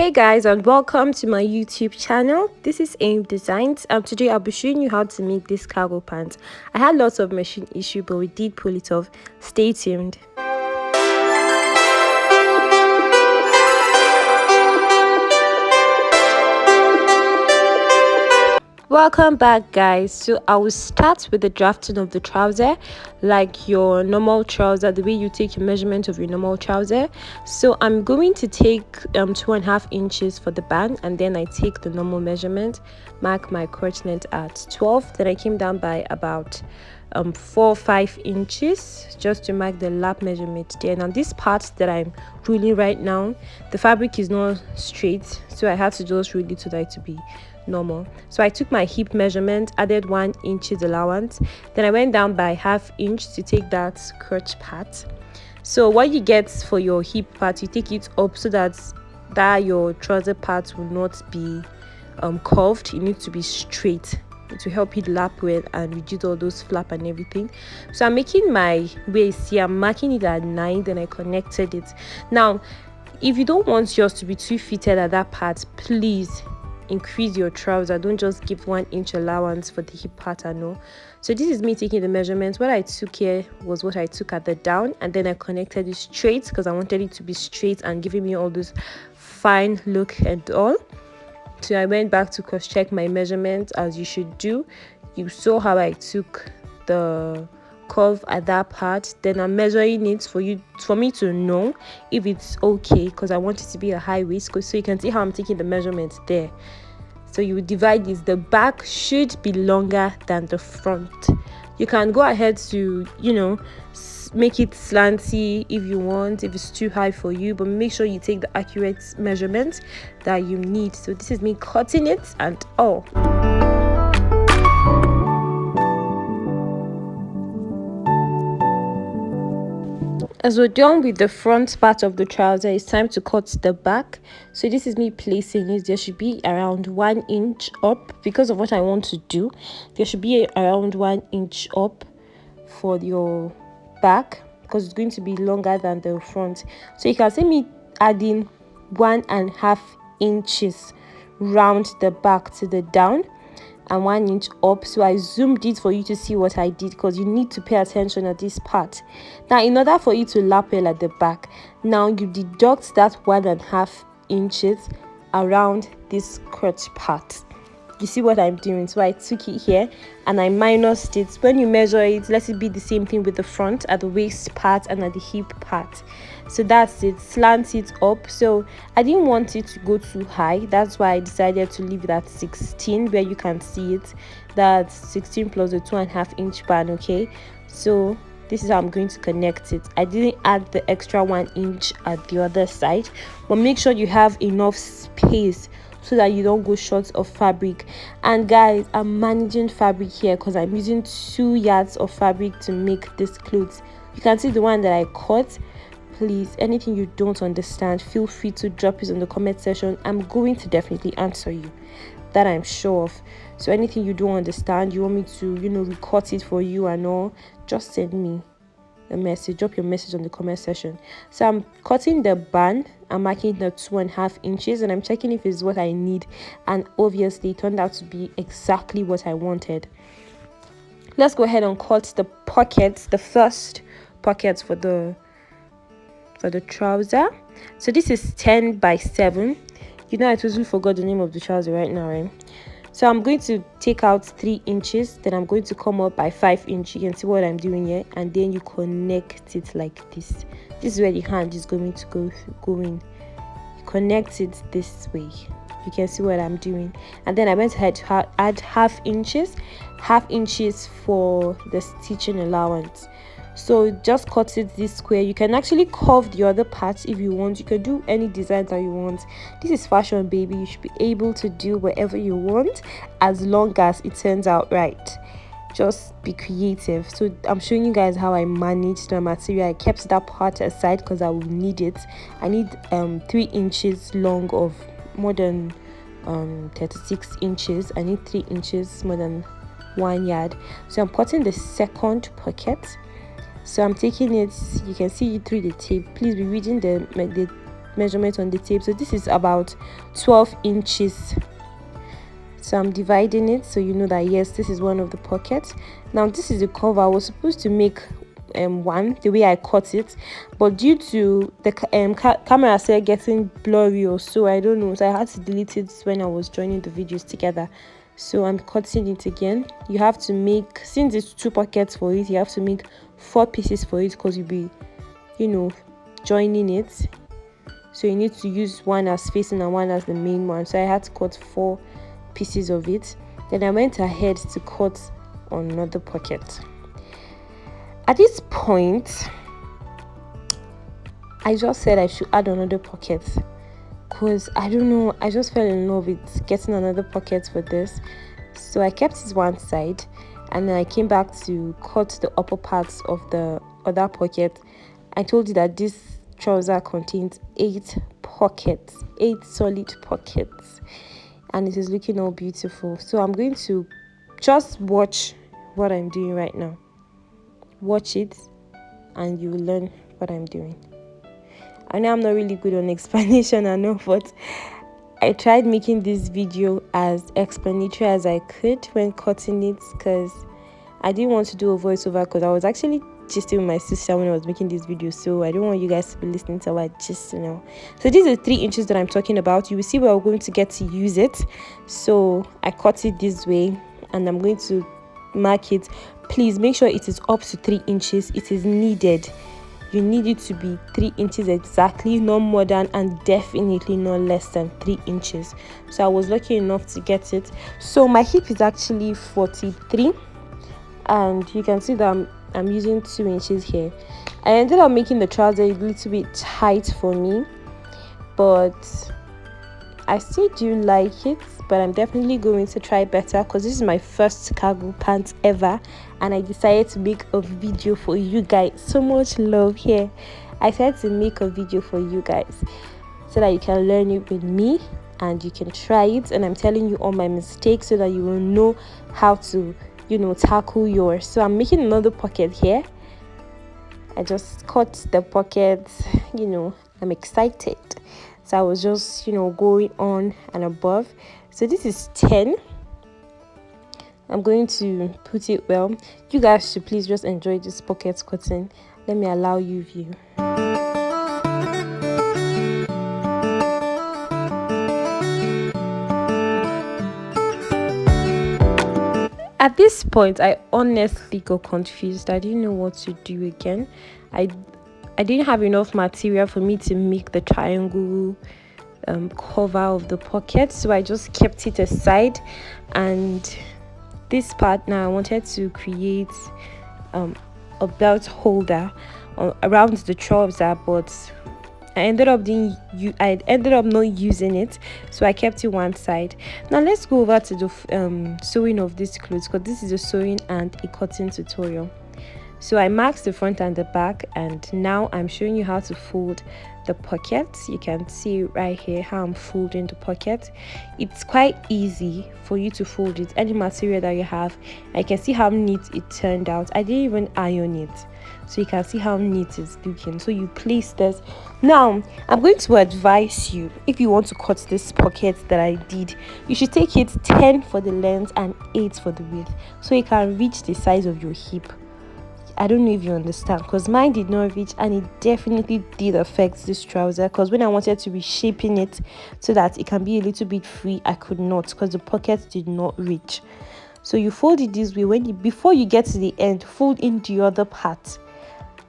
Hey guys, and welcome to my YouTube channel. This is Aim Designs, and today I'll be showing you how to make this cargo pants. I had lots of machine issue, but we did pull it off. Stay tuned. Welcome back, guys. So I will start with the drafting of the trouser, like your normal trouser, the way you take your measurement of your normal trouser. So I'm going to take 2.5 inches for the band, and then I take the normal measurement, mark my crotch length at 12. Then I came down by about 4 or 5 inches just to mark the lap measurement there. Now this part that I'm ruling right now, the fabric is not straight, so I had to just rule it to that to be normal. So I took my hip measurement, added 1 inch allowance, then I went down by ½ inch to take that crotch part. So what you get for your hip part, you take it up so that your trouser part will not be curved. It needs to be straight to help it lap well and reduce all those flap and everything. So I'm making my waist here, I'm marking it at 9, then I connected it. Now if you don't want yours to be too fitted at that part, please increase your trouser. Don't just give 1 inch allowance for the hip pattern. No. So this is me taking the measurements. What I took here was what I took at the down, and then I connected it straight because I wanted it to be straight and giving me all this fine look and all. So I went back to cross check my measurements, as you should do. You saw how I took the curve at that part, then I'm measuring it for me to know if it's okay, because I want it to be a high waist. So you can see how I'm taking the measurements there. So you divide this. The back should be longer than the front. You can go ahead to make it slanty if you want, if it's too high for you, but make sure you take the accurate measurement that you need. So this is me cutting it and all. As we're done with the front part of the trouser, it's time to cut the back. So this is me placing it. There should be around 1 inch up because of what I want to do. There should be around 1 inch up for your back because it's going to be longer than the front. So you can see me adding 1.5 inches round the back to the down and 1 inch up. So I zoomed it for you to see what I did, because you need to pay attention at this part. Now in order for you to lap well at the back, now you deduct that 1.5 inches around this crotch part. You see what I'm doing? So I took it here and I minused it. When you measure it, let it be the same thing with the front at the waist part and at the hip part. So that's it. Slant it up. So I didn't want it to go too high, that's why I decided to leave it at 16, where you can see it. That's 16 plus the 2.5 inch band. Okay, so this is how I'm going to connect it. I didn't add the extra 1 inch at the other side, but make sure you have enough space so that you don't go short of fabric. And guys, I'm managing fabric here because I'm using 2 yards of fabric to make this clothes. You can see the one that I cut. Please, anything you don't understand, feel free to drop it in the comment section. I'm going to definitely answer you, that I'm sure of. So anything you don't understand, you want me to recut it for you and all, just send me a message, drop your message on the comment section. So I'm cutting the band, I'm marking the 2.5 inches, and I'm checking if it's what I need, and obviously it turned out to be exactly what I wanted. Let's go ahead and cut the pockets, the first pockets for the trouser. So this is 10 by 7. I totally forgot the name of the trouser right now, right? So I'm going to take out 3 inches, then I'm going to come up by 5 inches. You can see what I'm doing here, and then you connect it like this. This is where the hand is going to go in. You connect it this way. You can see what I'm doing, and then I went ahead to add ½ inches for the stitching allowance. So just cut it this square. You can actually curve the other parts if you want. You can do any design that you want. This is fashion, baby. You should be able to do whatever you want as long as it turns out right. Just be creative. So I'm showing you guys how I managed the material. I kept that part aside because I will need it. I need 3 inches long of more than 36 inches. I need 3 inches more than 1 yard. So I'm cutting the second pocket. So I'm taking it, you can see it through the tape. Please be reading the measurement on the tape. So this is about 12 inches. So I'm dividing it so you know that yes, this is one of the pockets. Now this is the cover. I was supposed to make one the way I cut it, but due to the camera started getting blurry or so, I don't know, so I had to delete it when I was joining the videos together. So I'm cutting it again. You have to make, since it's 2 pockets for it, you have to make 4 pieces for it because you'll be, you know, joining it. So you need to use one as facing and one as the main one. So I had to cut 4 pieces of it. Then I went ahead to cut another pocket. At this point, I just said I should add another pocket because I don't know, I just fell in love with getting another pocket for this. So I kept it one side and then I came back to cut the upper parts of the other pocket. I told you that this trouser contains 8 pockets, 8 solid pockets, and it is looking all beautiful. So I'm going to just watch what I'm doing right now. Watch it and you will learn what I'm doing. I know I'm not really good on explanation, I know, but I tried making this video as explanatory as I could when cutting it because I didn't want to do a voiceover because I was actually gisting with my sister when I was making this video, so I don't want you guys to be listening to our gist, you know. So these are 3 inches that I'm talking about. You will see where we're going to get to use it. So I cut it this way and I'm going to mark it. Please make sure it is up to 3 inches. It is needed. You need it to be 3 inches exactly, no more than, and definitely not less than 3 inches. So I was lucky enough to get it. So my hip is actually 43 and you can see that I'm using 2 inches here. I ended up making the trouser a little bit tight for me, but I still do like it. But I'm definitely going to try better because this is my first cargo pants ever and I decided to make a video for you guys. So much love here. I decided to make a video for you guys so that you can learn it with me and you can try it, and I'm telling you all my mistakes so that you will know how to, you know, tackle yours. So I'm making another pocket here. I just cut the pockets, you know, I'm excited. So I was just, you know, going on and above. So this is 10. I'm going to put it well. You guys should please just enjoy this pocket cutting. Let me allow you view. At this point, I honestly got confused. I didn't know what to do again. I didn't have enough material for me to make the triangle cover of the pocket, so I just kept it aside. And this part now, I wanted to create a belt holder around the trouser, but I ended up not using it, so I kept it one side. Now let's go over to the sewing of this clothes, because this is a sewing and a cutting tutorial. So I marked the front and the back, and now I'm showing you how to fold the pockets. You can see right here how I'm folding the pocket. It's quite easy for you to fold it, any material that you have. I can see how neat it turned out. I didn't even iron it, so you can see how neat it's looking. So you place this. Now I'm going to advise you, if you want to cut this pocket that I did, you should take it 10 for the length and 8 for the width, so you can reach the size of your hip. I don't know if you understand, because mine did not reach, and it definitely did affect this trouser, because when I wanted to be shaping it so that it can be a little bit free, I could not, because the pocket did not reach. So you fold it this way. Before you get to the end, fold in the other part.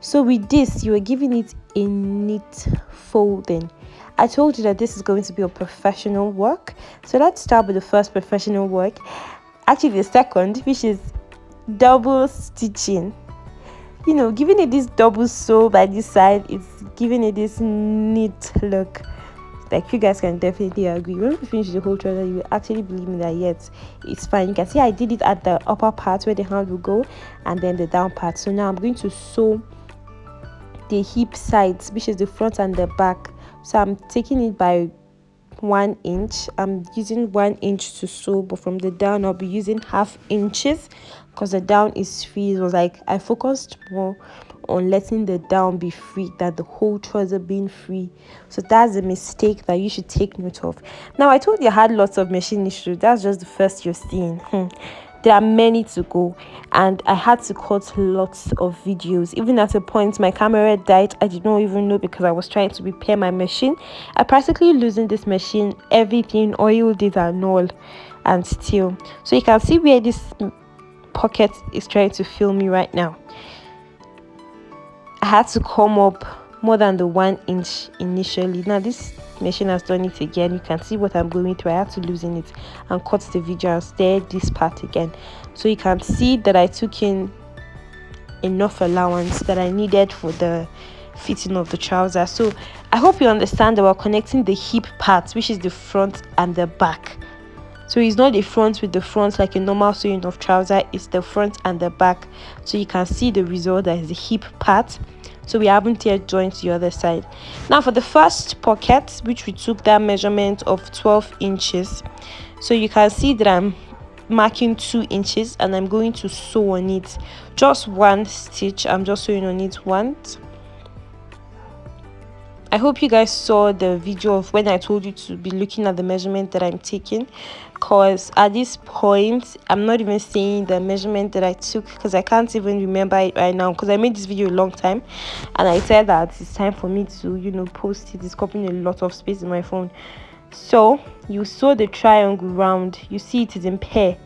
So with this, you are giving it a neat folding. I told you that this is going to be a professional work, so let's start with the first professional work, actually the second, which is double stitching. You know, giving it this double sew by this side, it's giving it this neat look. Like, you guys can definitely agree. When we finish the whole trouser, you will actually believe me that yes, it's fine. You can see I did it at the upper part where the hand will go, and then the down part. So now I'm going to sew the hip sides, which is the front and the back. So I'm taking it by 1 inch. I'm using 1 inch to sew, but from the down I'll be using 1/2 inches, because the down is free. It was like I focused more on letting the down be free than the whole trouser being free. So that's a mistake that you should take note of. Now, I told you I had lots of machine issues. That's just the first you're seeing. There are many to go, and I had to cut lots of videos. Even at a point my camera died, I did not even know, because I was trying to repair my machine. I practically losing this machine, everything, oiled it and all, and still. So you can see where this pocket is trying to fill me right now. I had to come up more than the 1 inch initially. Now this machine has done it again. You can see what I'm going through. I had to loosen it and cut the video and stare this part again. So you can see that I took in enough allowance that I needed for the fitting of the trouser. So I hope you understand that we're connecting the hip parts, which is the front and the back. So it's not the front with the front like a normal sewing of trouser, it's the front and the back. So you can see the result, that is the hip part. So we haven't yet joined the other side. Now for the first pocket, which we took that measurement of 12 inches, so you can see that I'm marking 2 inches and I'm going to sew on it just 1 stitch. I'm just sewing on it once. I hope you guys saw the video of when I told you to be looking at the measurement that I'm taking, because at this point I'm not even saying the measurement that I took, because I can't even remember it right now, because I made this video a long time and I said that it's time for me to post it. It's copying a lot of space in my phone. So you sew the triangle round, you see it is in pair,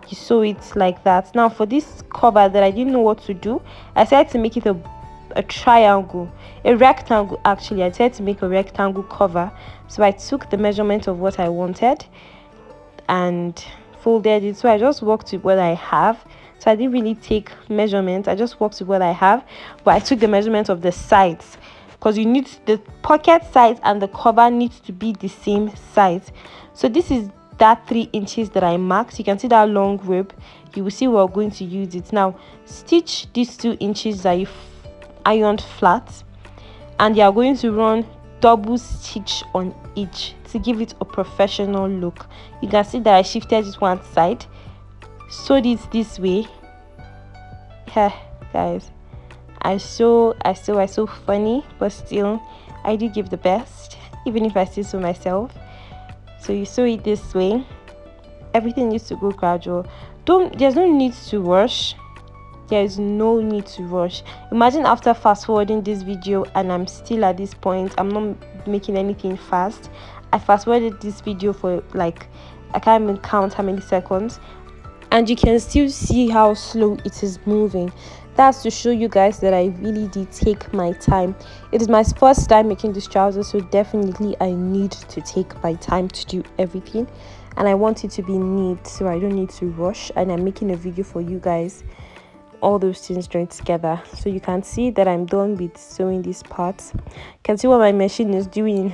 you sew it like that. Now for this cover that I didn't know what to do, I decided to make it a triangle, a rectangle. Actually, I tried to make a rectangle cover. So I took the measurement of what I wanted and folded it. So I just worked with what I have. So I didn't really take measurements, I just worked with what I have, but I took the measurement of the sides, because you need the pocket size and the cover needs to be the same size. So this is that 3 inches that I marked. You can see that long rope. You will see we're going to use it. Now stitch these 2 inches that you ironed flat, and you are going to run double stitch on each to give it a professional look. You can see that I shifted it one side, sewed it this way. Guys, I sew funny, but still I do give the best, even if I still sew myself. So you sew it this way. Everything needs to go gradual. There's no need to rush. There is no need to rush. Imagine after fast forwarding this video and I'm still at this point, I'm not making anything fast. I fast forwarded this video for like, I can't even count how many seconds, and you can still see how slow it is moving. That's to show you guys that I really did take my time. It is my first time making this trouser, so definitely I need to take my time to do everything, and I want it to be neat, so I don't need to rush. And I'm making a video for you guys, all those things joined together. So you can see that I'm done with sewing these parts. You can see what my machine is doing.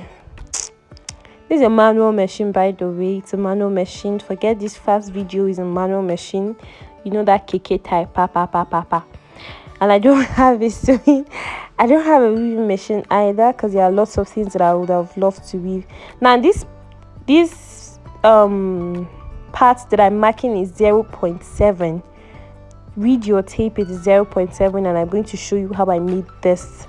This is a manual machine, by the way. It's a manual machine. Forget this fast video, is a manual machine. You know that KK type, pa. And I don't have a sewing, I don't have a weaving machine either, because there are lots of things that I would have loved to weave. Now this part that I'm marking is 0.7. Read your tape, it is 0.7, and I'm going to show you how I made this.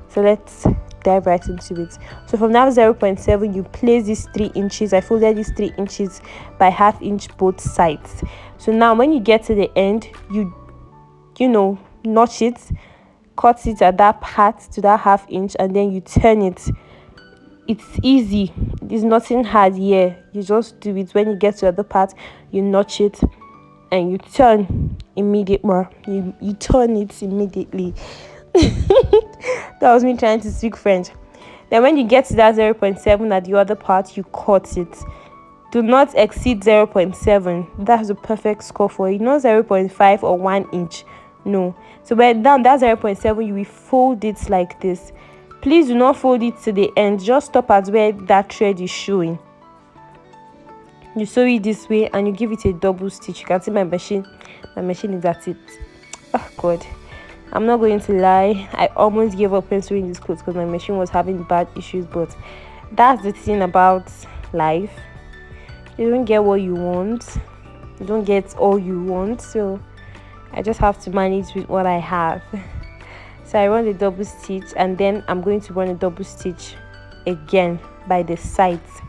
So let's dive right into it. So from now 0.7, you place these 3 inches. I folded these 3 inches by ½ inch both sides. So now when you get to the end, you notch it, cut it at that part to that ½ inch, and then you turn it. It's easy, there's nothing hard here. You just do it. When you get to the other part, you notch it and you turn immediately. You turn it immediately. That was me trying to speak French. Then when you get to that 0.7 at the other part, you cut it. Do not exceed 0.7. That's the perfect score for it. Not 0.5 or 1 inch. No. So when down that 0.7, you will fold it like this. Please do not fold it to the end. Just stop at where that thread is showing. You sew it this way and you give it a double stitch. You can see my machine is at it. Oh god, I'm not going to lie, I almost gave up on sewing this clothes because my machine was having bad issues. But that's the thing about life, you don't get what you want, you don't get all you want, so I just have to manage with what I have. So I run the double stitch, and then I'm going to run a double stitch again by the sides.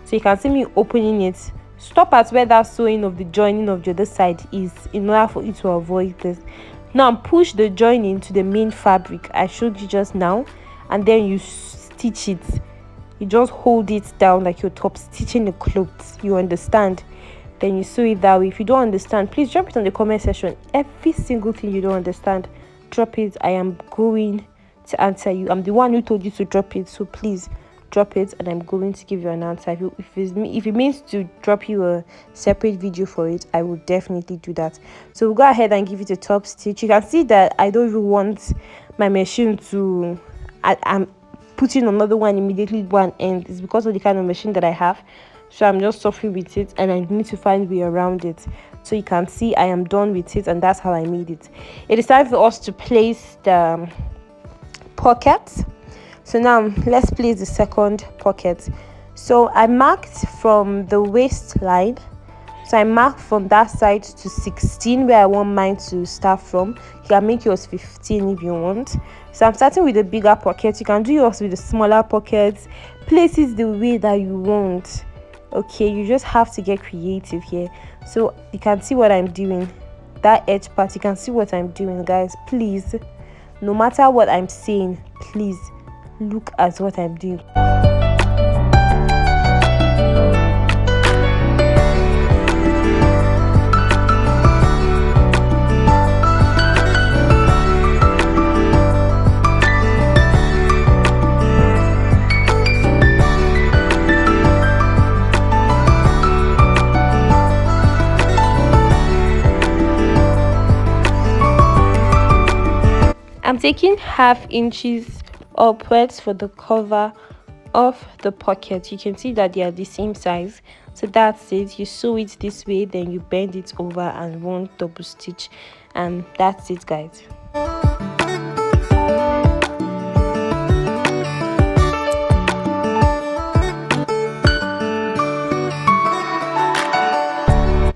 So you can see me opening it. Stop at where that sewing of the joining of the other side is, in order for you to avoid this. Now push the joining to the main fabric I showed you just now, and then you stitch it. You just hold it down like you're top stitching the clothes, you understand? Then you sew it that way. If you don't understand, please drop it on the comment section. Every single thing you don't understand, drop it. I am going to answer you. I'm the one who told you to drop it, so please drop it, and I'm going to give you an answer. If it means to drop you a separate video for it, I will definitely do that. So we'll go ahead and give it a top stitch. You can see that I don't even want my machine to, I'm putting another one immediately one end. It's because of the kind of machine that I have, so I'm just suffering with it, and I need to find a way around it. So you can see I am done with it, and that's how I made it. It is time for us to place the pockets. So now let's place the second pocket. So I marked from the waistline. So I marked from that side to 16, where I want mine to start from. You can make yours 15 if you want. So I'm starting with the bigger pocket. You can do yours with the smaller pockets. Place it the way that you want. Okay, you just have to get creative here. So you can see what I'm doing. That edge part, you can see what I'm doing, guys. Please, no matter what I'm saying, please look at what I'm doing. I'm taking ½ inches upwards for the cover of the pocket. You can see that they are the same size, so that's it. You sew it this way, then you bend it over and one double stitch, and that's it, guys.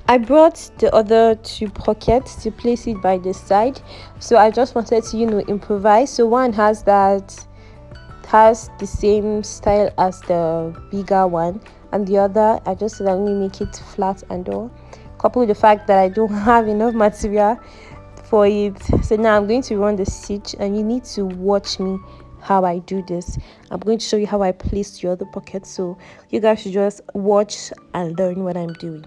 I brought the other two pockets to place it by the side, so I just wanted to improvise. So one has the same style as the bigger one, and the other I just said I'm going to make it flat and all, coupled with the fact that I don't have enough material for it. So now I'm going to run the stitch, and you need to watch me how I do this. I'm going to show you how I place the other pocket, so you guys should just watch and learn what I'm doing.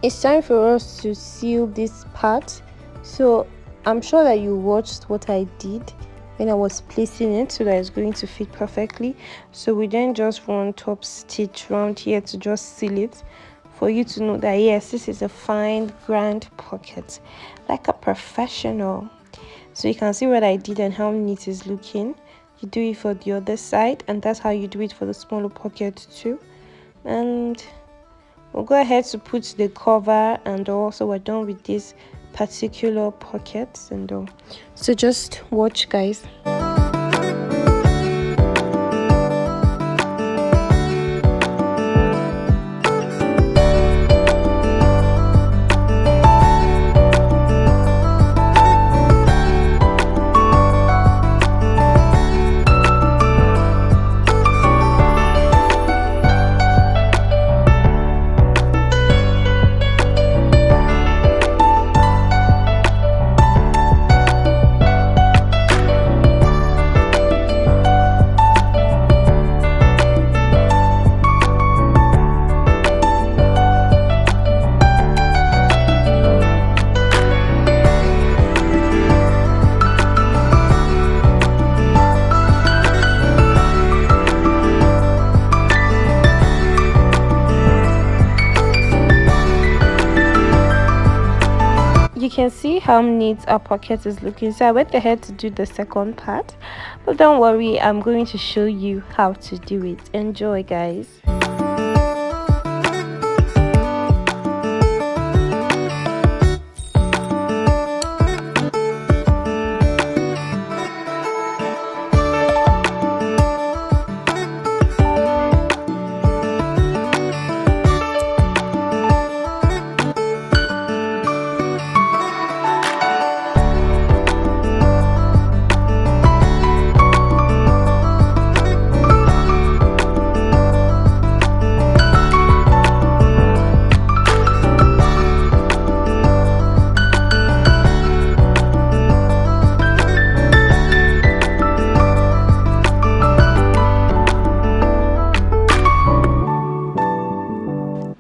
It's time for us to seal this part. So I'm sure that you watched what I did when I was placing it, so that it's going to fit perfectly. So we then just run top stitch around here to just seal it, for you to know that yes, this is a fine grand pocket, like a professional. So you can see what I did and how neat it's looking. You do it for the other side, and that's how you do it for the smaller pocket too. And we'll go ahead to put the cover, and also we're done with this particular pockets and all. So just watch, guys. can see how neat our pocket is looking. So I went ahead to do the second part, but don't worry, I'm going to show you how to do it. Enjoy, guys.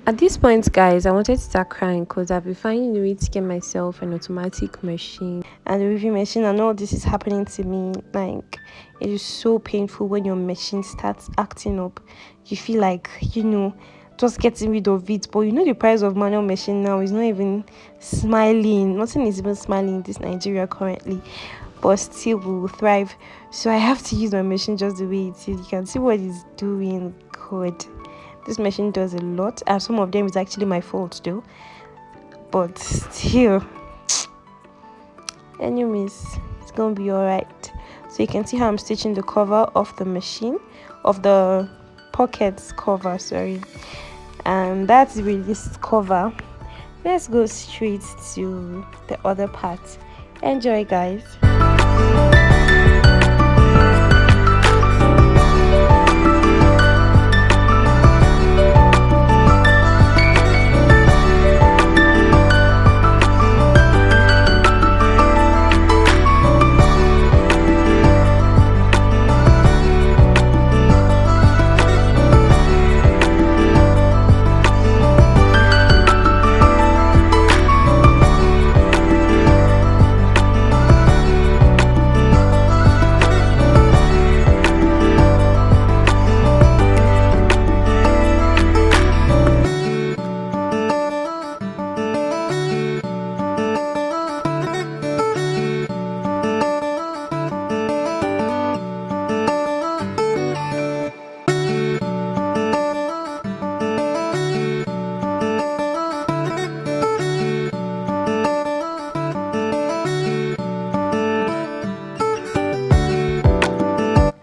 At this point, guys, I wanted to start crying because I've been finding a way to get myself an automatic machine and a review machine, and all this is happening to me. Like, it is so painful when your machine starts acting up. You feel like, just getting rid of it, but the price of manual machine now is not even smiling. Nothing is even smiling in this Nigeria currently, but still we will thrive. So I have to use my machine just the way it is. You can see what it's doing. God, this machine does a lot, and some of them is actually my fault though, but still, anyways, it's gonna be all right. So you can see how I'm stitching the cover of the machine, of the pockets cover, sorry, and that's really this cover. Let's go straight to the other part. Enjoy, guys.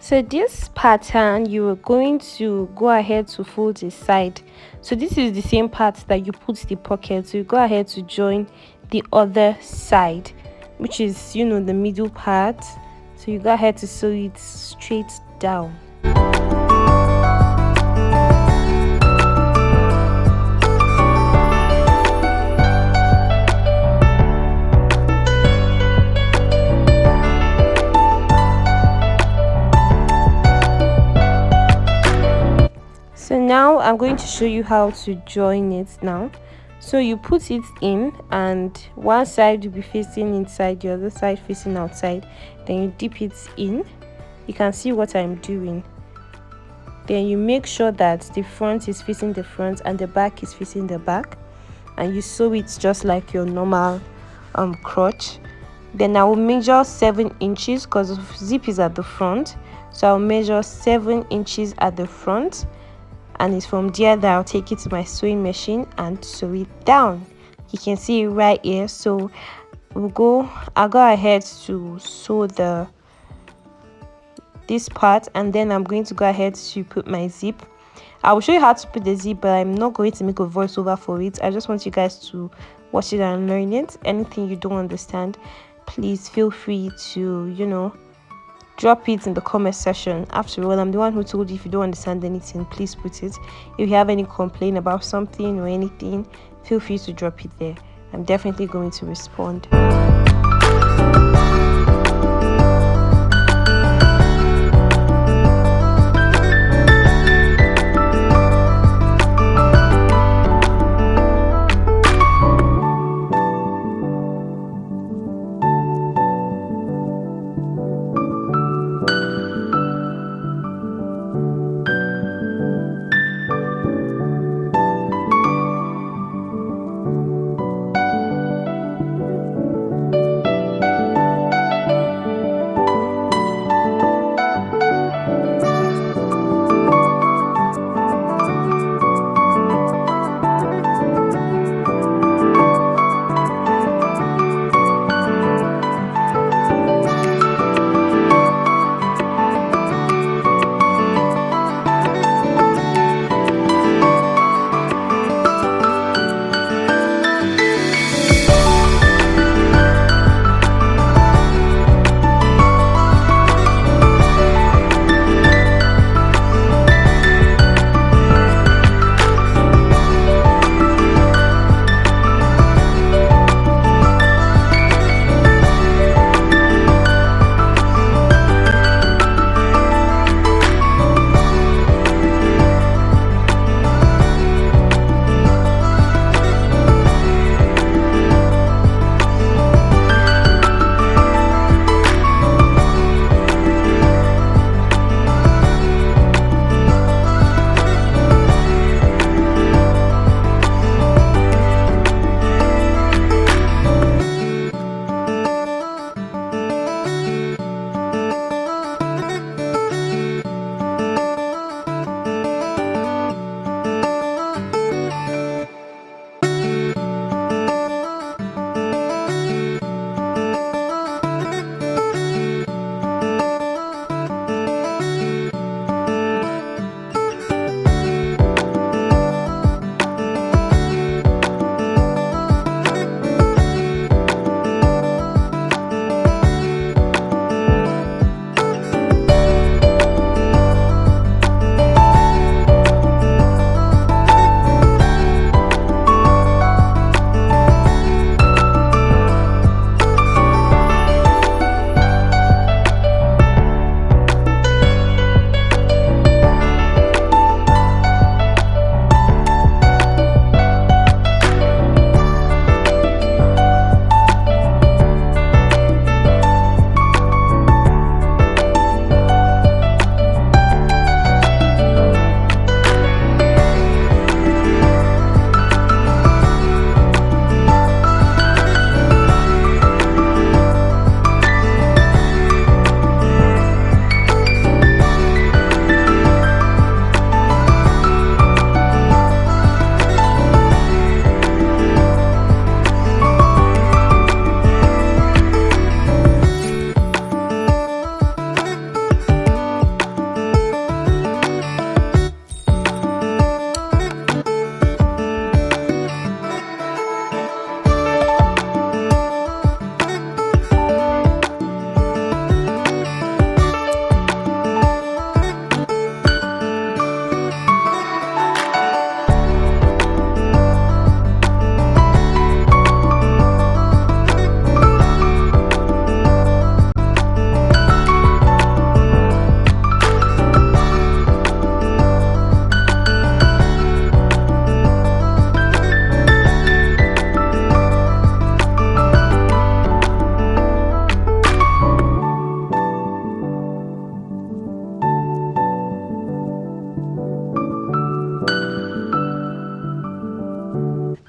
So this pattern, you are going to go ahead to fold the side. So this is the same part that you put the pocket, so you go ahead to join the other side, which is the middle part. So you go ahead to sew it straight down. So now I'm going to show you how to join it now. So you put it in, and one side will be facing inside, the other side facing outside. Then you dip it in. You can see what I'm doing. Then you make sure that the front is facing the front and the back is facing the back, and you sew it just like your normal crotch. Then I will measure 7 inches because the zip is at the front, so I'll measure 7 inches at the front, and it's from there that I'll take it to my sewing machine and sew it down. You can see it right here. So I'll go ahead to sew this part, and then I'm going to go ahead to put my zip. I will show you how to put the zip, but I'm not going to make a voiceover for it. I just want you guys to watch it and learn it. Anything you don't understand, please feel free to drop it in the comment section. After all, I'm the one who told you. If you don't understand anything, please put it. If you have any complaint about something or anything, feel free to drop it there. I'm definitely going to respond.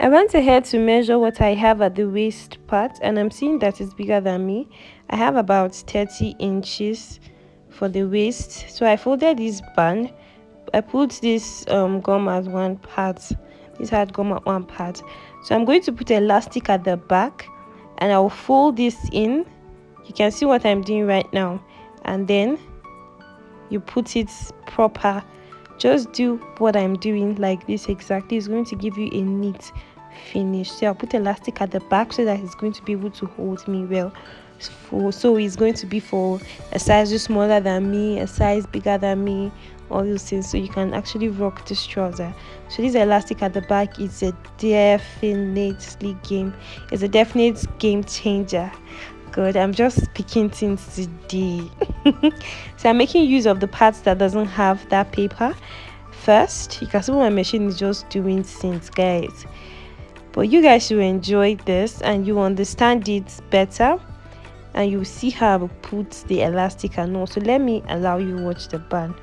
I went ahead to measure what I have at the waist part, and I'm seeing that it's bigger than me. I have about 30 inches for the waist. So I folded this band. I put this gum as one part. This had gum at one part. So I'm going to put elastic at the back, and I'll fold this in. You can see what I'm doing right now, and then you put it proper. Just do what I'm doing like this exactly. It's going to give you a neat finish. So I'll put elastic at the back so that it's going to be able to hold me well. So it's going to be for a size smaller than me, a size bigger than me, all those things, so you can actually rock this trouser. So this elastic at the back is a definite game changer. Good, I'm just picking things today. So I'm making use of the parts that doesn't have that paper first. You can see my machine is just doing things, guys, but you guys should enjoy this and you understand it better, and you see how I put the elastic and all. So let me allow you watch the band.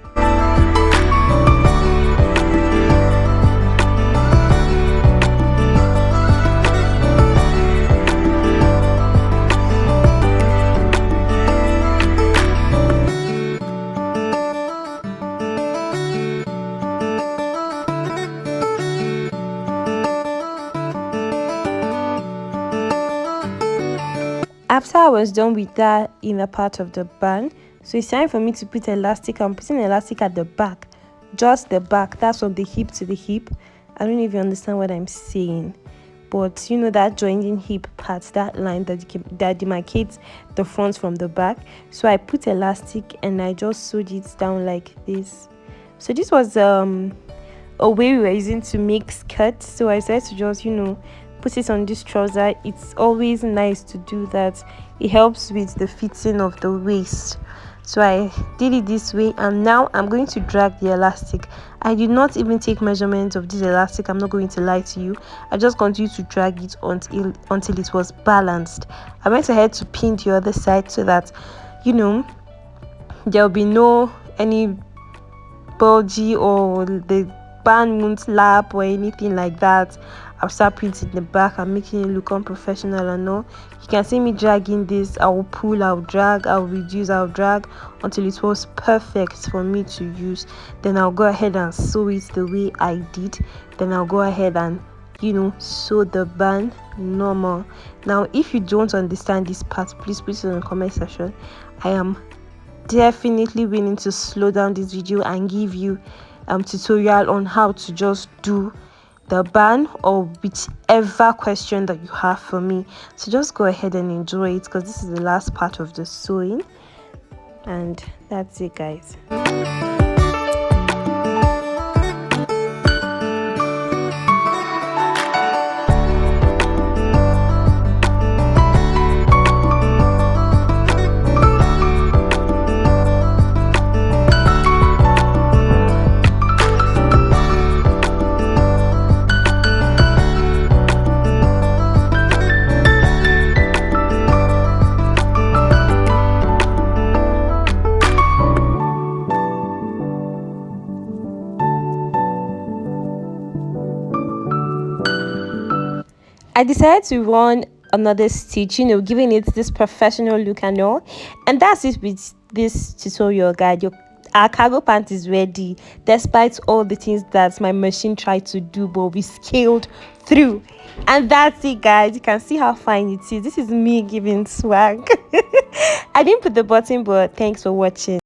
After I was done with that inner part of the band, so it's time for me to put elastic. I'm putting elastic at the back, just the back. That's from the hip to the hip. I don't know if you understand what I'm saying, but you know that joining hip part, that line that demarcates the front from the back. So I put elastic and I just sewed it down like this. So this was a way we were using to make skirts. So I decided to just, put it on this trouser. It's always nice to do that. It helps with the fitting of the waist. So I did it this way, and now I'm going to drag the elastic. I did not even take measurements of this elastic. I'm not going to lie to you. I just continued to drag it until it was balanced. I went ahead to pin the other side so that there'll be no any bulgy, or the band won't lap or anything like that. I'll start printing the back and making it look unprofessional and all. You can see me dragging this. I will pull, I'll drag, I'll reduce, I'll drag until it was perfect for me to use. Then I'll go ahead and sew it the way I did. Then I'll go ahead and sew the band normal. Now if you don't understand this part, please put it in the comment section. I am definitely willing to slow down this video and give you tutorial on how to just do the band, or whichever question that you have for me. So just go ahead and enjoy it, because this is the last part of the sewing, and that's it, guys. I decided to run another stitch, giving it this professional look and all. And that's it with this tutorial guide. Our cargo pant is ready, despite all the things that my machine tried to do, but we scaled through. And that's it, guys. You can see how fine it is. This is me giving swag. I didn't put the button, but thanks for watching.